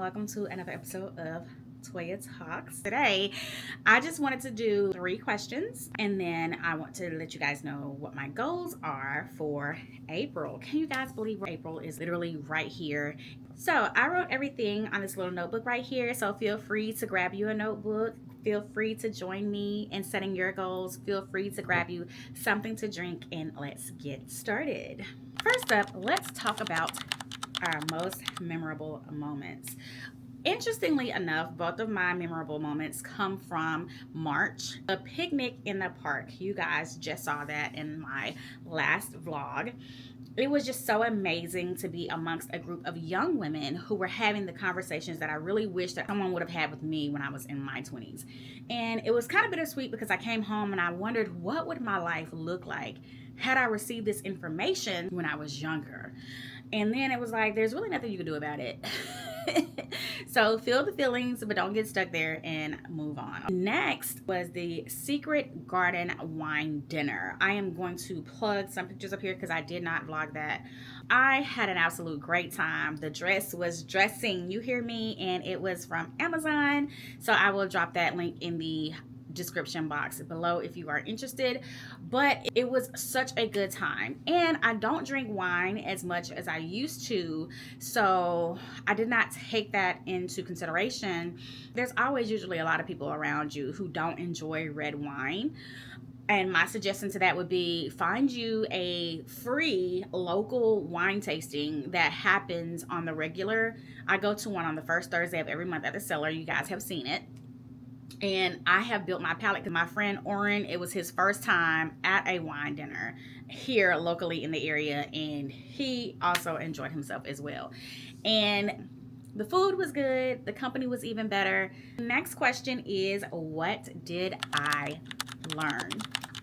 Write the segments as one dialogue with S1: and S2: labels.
S1: welcome to another episode of Toya Talks. Today, I just wanted to do 3 questions and then I want to let you guys know what my goals are for April. Can you guys believe April is literally right here? So I wrote everything on this little notebook right here, so feel free to grab you a notebook. Feel free to join me in setting your goals. Feel free to grab you something to drink and let's get started. First up, let's talk about our most memorable moments. Interestingly enough, both of my memorable moments come from March. A picnic in the park. You guys just saw that in my last vlog. It was just so amazing to be amongst a group of young women who were having the conversations that I really wish that someone would have had with me when I was in my 20s. And it was kind of bittersweet because I came home and I wondered, what would my life look like had I received this information when I was younger? And then it was like, there's really nothing you can do about it. So feel the feelings, but don't get stuck there and move on. Next was the Secret Garden wine dinner. I am going to plug some pictures up here because I did not vlog that. I had an absolute great time. The dress was dressing, you hear me, and it was from Amazon. So I will drop that link in the description box below if you are interested. But it was such a good time, and I don't drink wine as much as I used to, so I did not take that into consideration. There's always usually a lot of people around you who don't enjoy red wine, and my suggestion to that would be find you a free local wine tasting that happens on the regular. I go to one on the first Thursday of every month at the Cellar. You guys have seen it. And I have built my palate because my friend Oren, it was his first time at a wine dinner here locally in the area, and he also enjoyed himself as well. And the food was good, the company was even better. Next question is, what did I learn?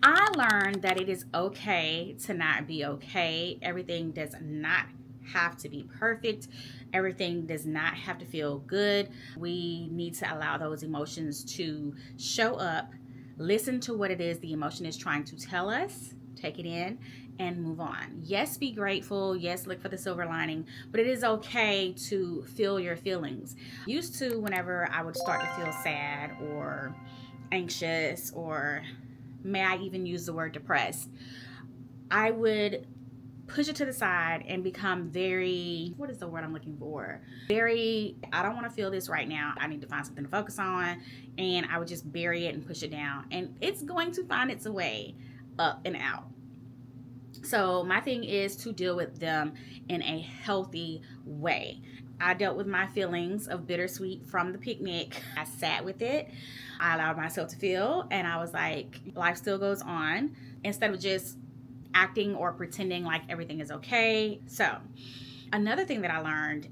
S1: I learned that it is okay to not be okay. Everything does not have to be perfect. Everything does not have to feel good. We need to allow those emotions to show up, listen to what it is the emotion is trying to tell us, take it in, and move on. Yes, be grateful. Yes, look for the silver lining, but it is okay to feel your feelings. Used to, whenever I would start to feel sad or anxious, or may I even use the word depressed, I would push it to the side and become very, what is the word I'm looking for? Very, I don't want to feel this right now. I need to find something to focus on. And I would just bury it and push it down. And it's going to find its way up and out. So my thing is to deal with them in a healthy way. I dealt with my feelings of bittersweet from the picnic. I sat with it. I allowed myself to feel. And I was like, life still goes on. Instead of just acting or pretending like everything is okay. So another thing that I learned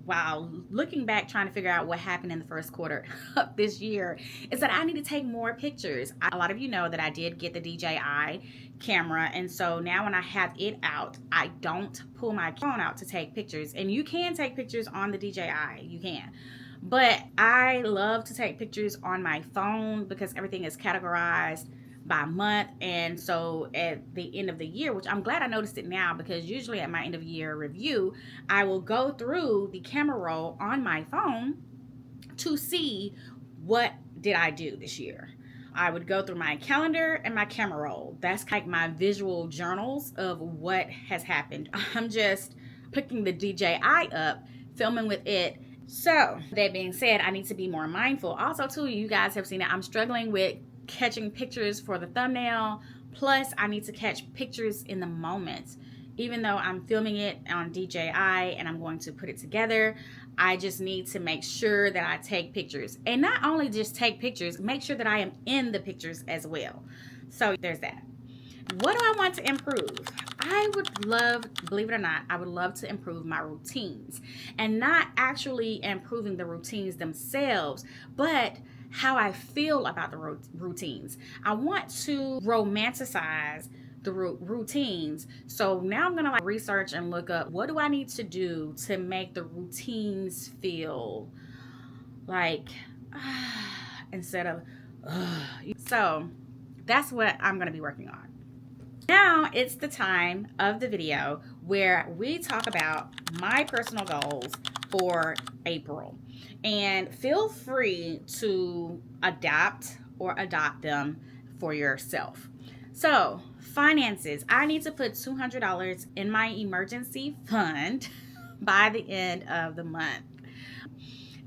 S1: while looking back trying to figure out what happened in the first quarter of this year is that I need to take more pictures. A lot of you know that I did get the DJI camera, and so now when I have it out, I don't pull my phone out to take pictures. And you can take pictures on the DJI, you can. But I love to take pictures on my phone because everything is categorized by month. And so at the end of the year, which I'm glad I noticed it now, because usually at my end of year review, I will go through the camera roll on my phone to see what did I do this year. I would go through my calendar and my camera roll. That's like my visual journals of what has happened. I'm just picking the DJI up, filming with it. So that being said, I need to be more mindful. Also too, you guys have seen it, I'm struggling with catching pictures for the thumbnail. Plus I need to catch pictures in the moment. Even though I'm filming it on DJI and I'm going to put it together, I just need to make sure that I take pictures. And not only just take pictures, make sure that I am in the pictures as well. So there's that. What do I want to improve? I would love, believe it or not, I would love to improve my routines. And not actually improving the routines themselves, but how I feel about the routines. I want to romanticize the routines. So now I'm gonna research and look up, what do I need to do to make the routines feel like instead of so that's what I'm gonna be working on. Now it's the time of the video where we talk about my personal goals for April. And feel free to adapt or adopt them for yourself. So, finances. I need to put $200 in my emergency fund by the end of the month.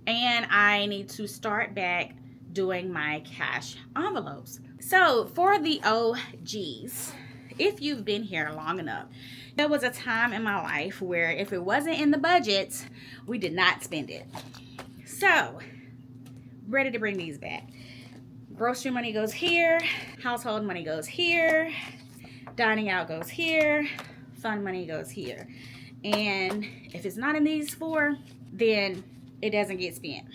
S1: And I need to start back doing my cash envelopes. So, for the OGs, if you've been here long enough, there was a time in my life where if it wasn't in the budget, we did not spend it. So, ready to bring these back. Grocery money goes here, household money goes here, dining out goes here, fun money goes here. And if it's not in these four, then it doesn't get spent.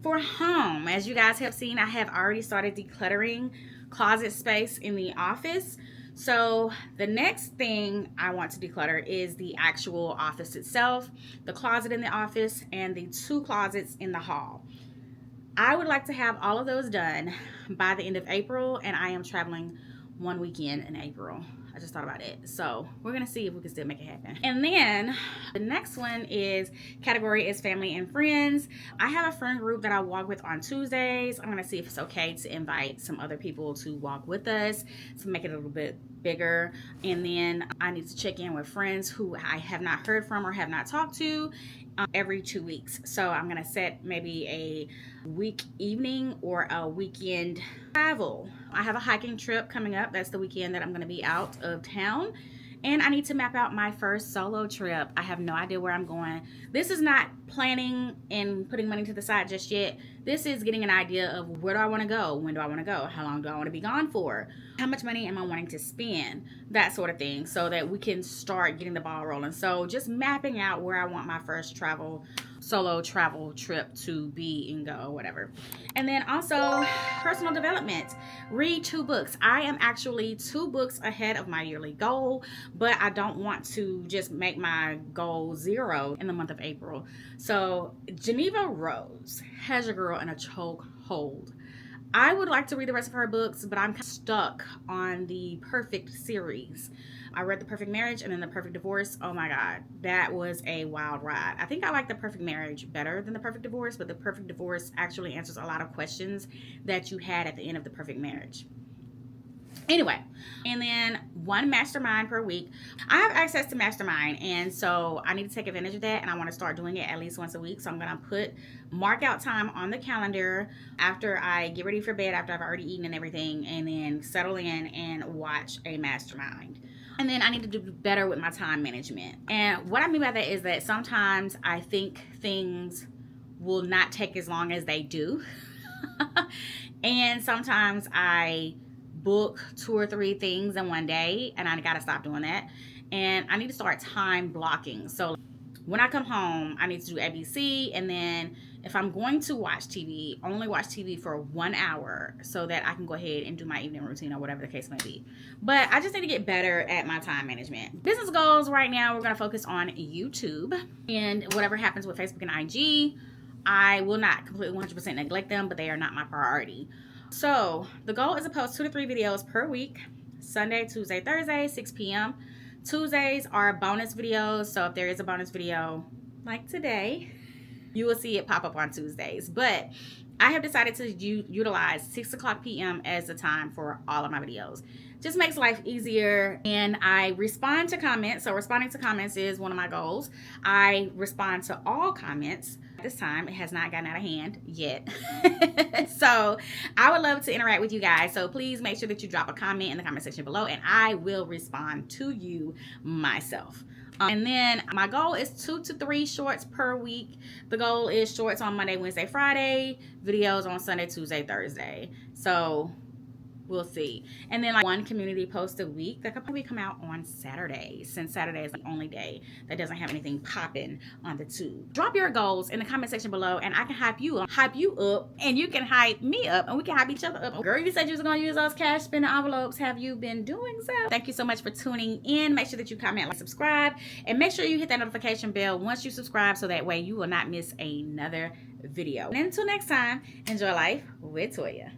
S1: For home, as you guys have seen, I have already started decluttering closet space in the office. So the next thing I want to declutter is the actual office itself, the closet in the office, and the 2 closets in the hall. I would like to have all of those done by the end of April, and I am traveling one weekend in April. I just thought about it. So we're going to see if we can still make it happen. And then the next one is category is family and friends. I have a friend group that I walk with on Tuesdays. I'm going to see if it's okay to invite some other people to walk with us to make it a little bit bigger. And then I need to check in with friends who I have not heard from or have not talked to every 2 weeks. So I'm going to set maybe a week evening or a weekend travel. I have a hiking trip coming up. That's the weekend that I'm going to be out of town. And I need to map out my first solo trip. I have no idea where I'm going. This is not planning and putting money to the side just yet. This is getting an idea of where do I want to go? When do I want to go? How long do I want to be gone for? How much money am I wanting to spend? That sort of thing, so that we can start getting the ball rolling. So just mapping out where I want my first solo travel trip to be and go, whatever. And then also personal development. Read 2 books. I am actually 2 books ahead of my yearly goal, but I don't want to just make my goal 0 in the month of April. So Geneva Rose has your girl in a chokehold. I would like to read the rest of her books, but I'm stuck on the Perfect series. I read The Perfect Marriage and then The Perfect Divorce. Oh my God, that was a wild ride. I think I like The Perfect Marriage better than The Perfect Divorce, but The Perfect Divorce actually answers a lot of questions that you had at the end of The Perfect Marriage. Anyway, and then 1 mastermind per week. I have access to mastermind, and so I need to take advantage of that, and I want to start doing it at least once a week. So I'm going to mark out time on the calendar after I get ready for bed, after I've already eaten and everything, and then settle in and watch a mastermind. And then I need to do better with my time management. And what I mean by that is that sometimes I think things will not take as long as they do. And sometimes I book 2 or 3 things in one day, and I gotta stop doing that. And I need to start time blocking. So when I come home, I need to do ABC, and then if I'm going to watch TV, only watch TV for 1 hour so that I can go ahead and do my evening routine or whatever the case may be. But I just need to get better at my time management. Business goals right now, we're going to focus on YouTube, and whatever happens with Facebook and IG, I will not completely 100% neglect them, but they are not my priority. So the goal is to post 2 to 3 videos per week, Sunday, Tuesday, Thursday, 6 p.m. Tuesdays are bonus videos. So if there is a bonus video like today, you will see it pop up on Tuesdays. But I have decided to utilize 6 o'clock p.m. as the time for all of my videos. Just makes life easier. And I respond to comments. So responding to comments is one of my goals. I respond to all comments. This time it has not gotten out of hand yet. So I would love to interact with you guys. So please make sure that you drop a comment in the comment section below, and I will respond to you myself. And then my goal is 2 to 3 shorts per week. The goal is shorts on Monday, Wednesday, Friday, videos on Sunday, Tuesday, Thursday. So we'll see. And then like 1 community post a week that could probably come out on Saturday, since Saturday is the only day that doesn't have anything popping on the tube. Drop your goals in the comment section below, and I can hype you up, and you can hype me up, and we can hype each other up. Girl, you said you was gonna use those cash spending envelopes. Have you been doing so? Thank you so much for tuning in. Make sure that you comment, like, subscribe, and make sure you hit that notification bell once you subscribe, so that way you will not miss another video. And until next time, enjoy life with Toya.